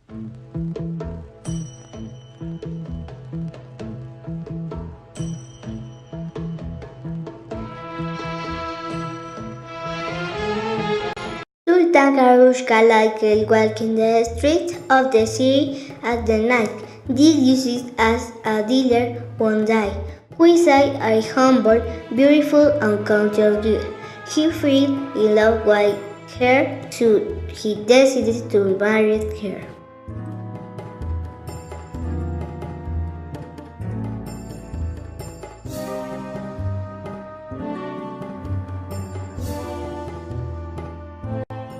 Sultan Karushka liked walking the streets of the city at the night. This uses as a dealer one day, who saw a humble, beautiful, and cultured girl. He fell in love with her, so he decided to marry her.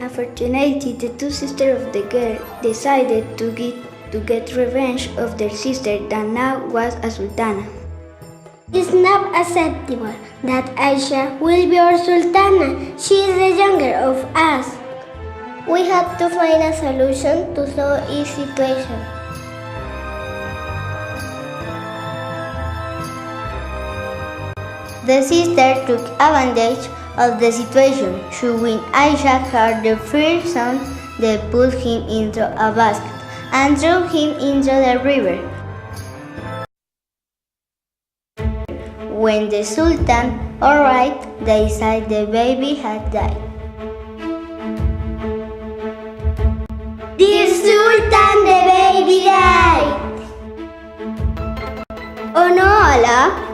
Unfortunately, the two sisters of the girl decided to get revenge of their sister that now was a sultana. It's not acceptable that Aisha will be our sultana. She is the younger of us. We have to find a solution to solve this situation. The sister took advantage of the situation. So when Aisha heard the first sound, they put him into a basket and threw him into the river. When the Sultan arrived, they said the baby had died. Dear Sultan, the baby died! Oh no, Allah!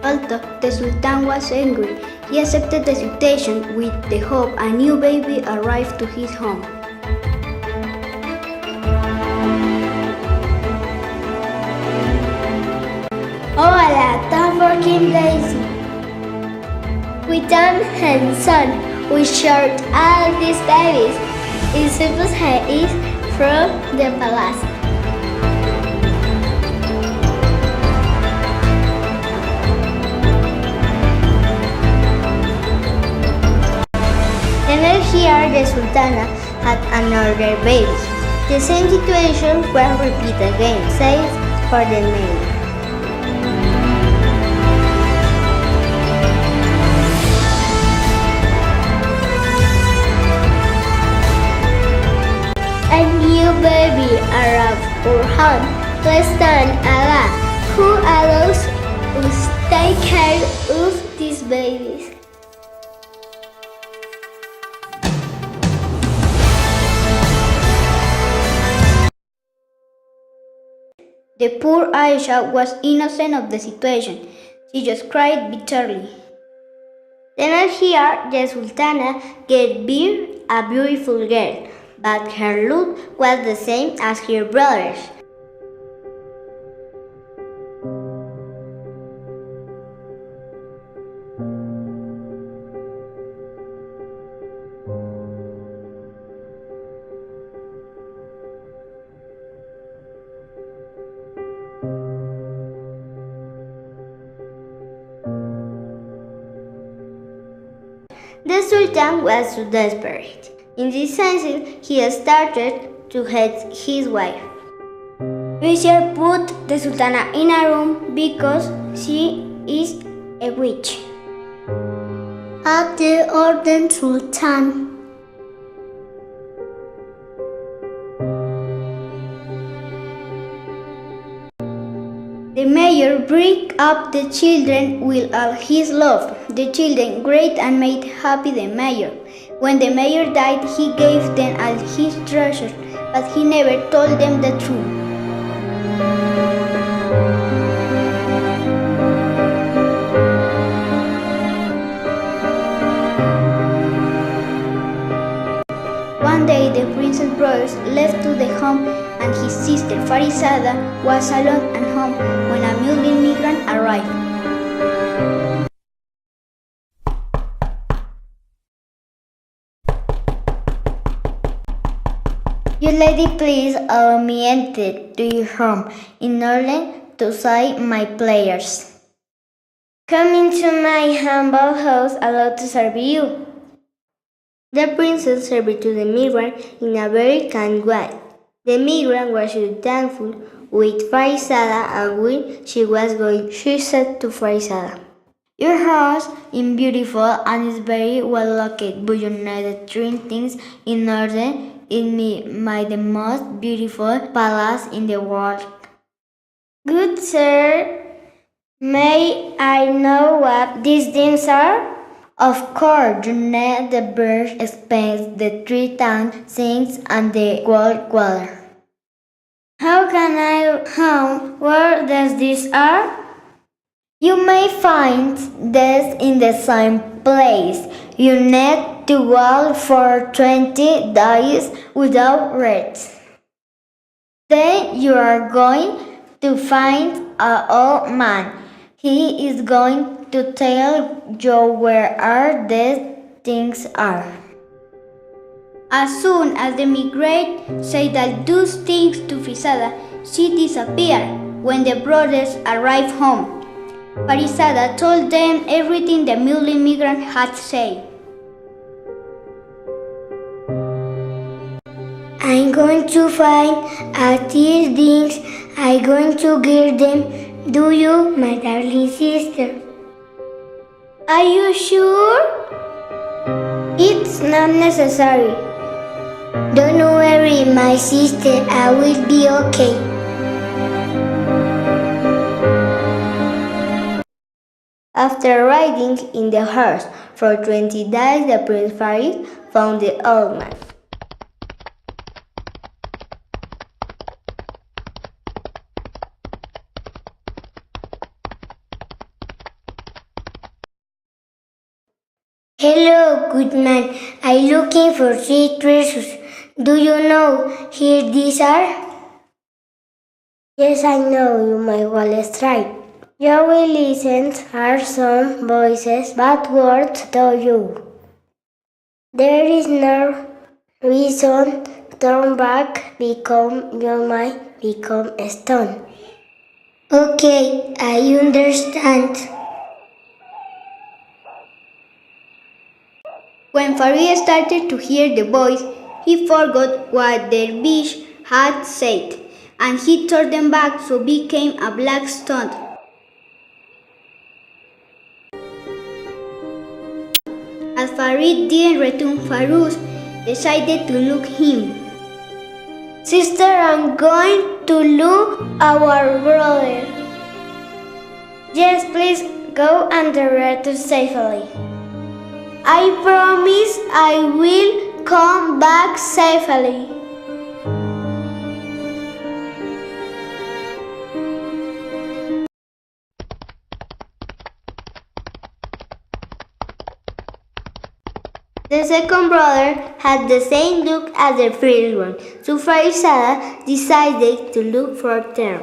Although the Sultan was angry, he accepted the situation with the hope a new baby arrived to his home. Oh Allah, don't forget lazy. We done and son, we shared all these babies. It suppose he is from the palace. Then here the Sultana had another baby. The same situation was repeated again, save for the mayor. A new baby arrived for home. Let's thank Allah, who allows us to take care of these babies. The poor Aisha was innocent of the situation. She just cried bitterly. Then here the Sultana gave birth a beautiful girl, but her look was the same as her brother's. The Sultan was so desperate. In this season, he started to hate his wife. Vizier put the Sultana in a room because she is a witch. At the order Sultan. The mayor bring up the children with all his love. The children great and made happy the mayor. When the mayor died, he gave them all his treasures, but he never told them the truth. One day the prince's brothers left to the home and his sister Farizada was alone at home when a Muslim migrant arrived. Your lady, please allow me enter to your home in order to say my prayers. Come into my humble house, allowed to serve you. The princess served to the migrant in a very kind way. The migrant was so thankful with Farizada, and when she was going, she said to Farizada, "Your house is beautiful and is very well located, but you need three things in order in the most beautiful palace in the world. Good sir, may I know what these things are? Of course, Junet the bird explains the 3 towns, things, and the gold water. How can I home where does this are? You may find this in the same place. You need to walk for 20 days without rest. Then you are going to find an old man. He is going to tell you where are these things are. As soon as the migrate said that those things to Farizada, she disappeared. When the brothers arrived home, Farizada told them everything the mule migrant had said. I'm going to find these things. I'm going to give them. Do you, my darling sister? Are you sure? It's not necessary. Don't worry, my sister. I will be okay. After riding in the horse for 20 days, the Prince Farid found the old man. Hello, good man. I'm looking for 3 treasures. Do you know here these are? Yes, I know you may well strike. You will listen are some voices, bad words to you. There is no reason to turn back, become you might become a stone. Okay, I understand. When Farid started to hear the voice, he forgot what the dervish had said, and he turned them back so became a black stone. As Farid didn't return, Farouz decided to look him. Sister, I'm going to look our brother. Yes, please go and return safely. I promise I will come back safely. The second brother had the same look as the first one, so Farizada decided to look for them.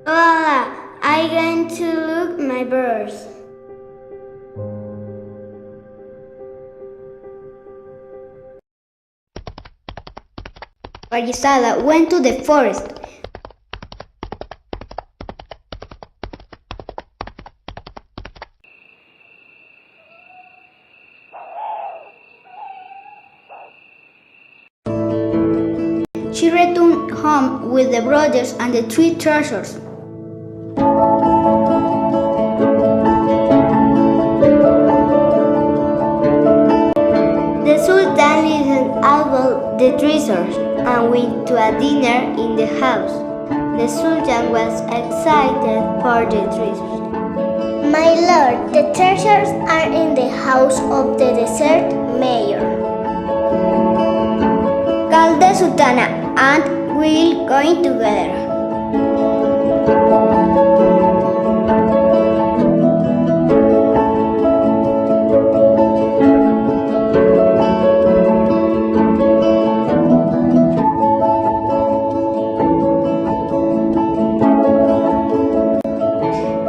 Hola, I'm going to look my birds. Farizada went to the forest. She returned home with the brothers and the 3 treasures. The Sultan listened about the treasures and went to a dinner in the house. The Sultan was excited for the treasures. My lord, the treasures are in the house of the desert mayor. Call the Sultana and we'll go together.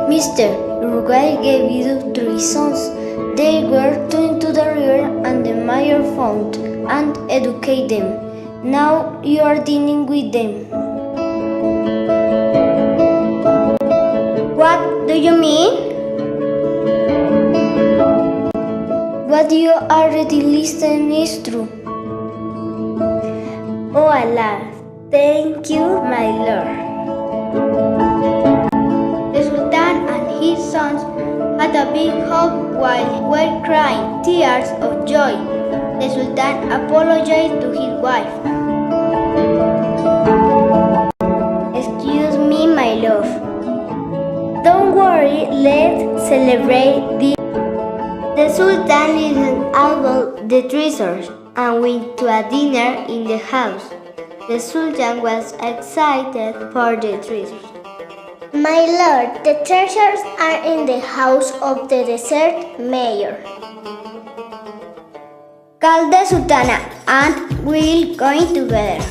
Mister, Uruguay gave you 3 sons. They were thrown into the river and the mayor found and educated them. Now you are dealing with them. What do you mean? What you already listened is true. Oh Allah, thank you, my lord. a big hug while were crying tears of joy. The Sultan apologized to his wife. Excuse me, my love. Don't worry, let's celebrate this. The Sultan listened about the treasures and went to a dinner in the house. The Sultan was excited for the treasures. My lord, the treasures are in the house of the desert mayor. Call the Sultana and we'll going together.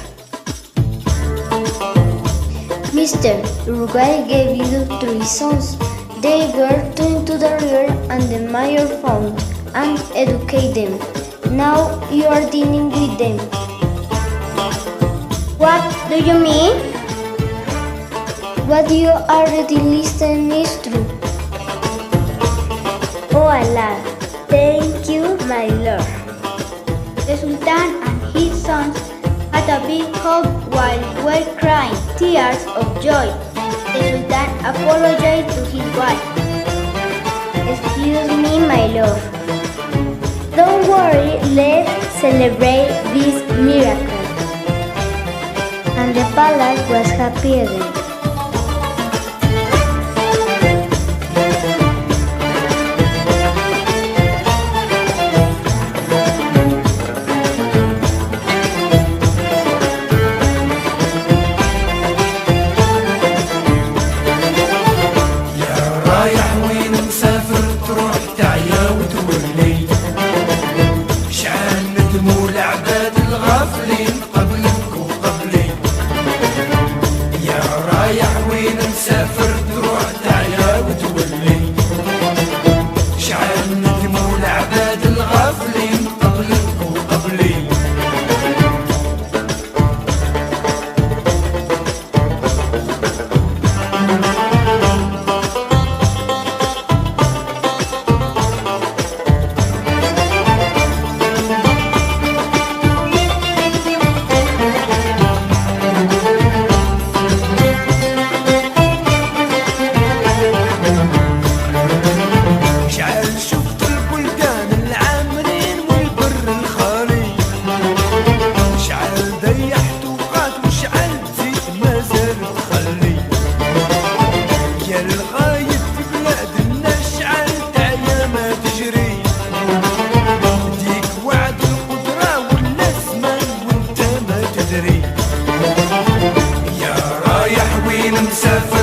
Mister, Uruguay gave you 3 sons. They were thrown to the river and the mayor found and educated them. Now you are dining with them. What do you mean? What you already listened is true. Oh Allah, thank you, my lord. The Sultan and his sons had a big hug while were crying tears of joy. The Sultan apologized to his wife. Excuse me, my love. Don't worry, let's celebrate this miracle. And the palace was happy again. مسافر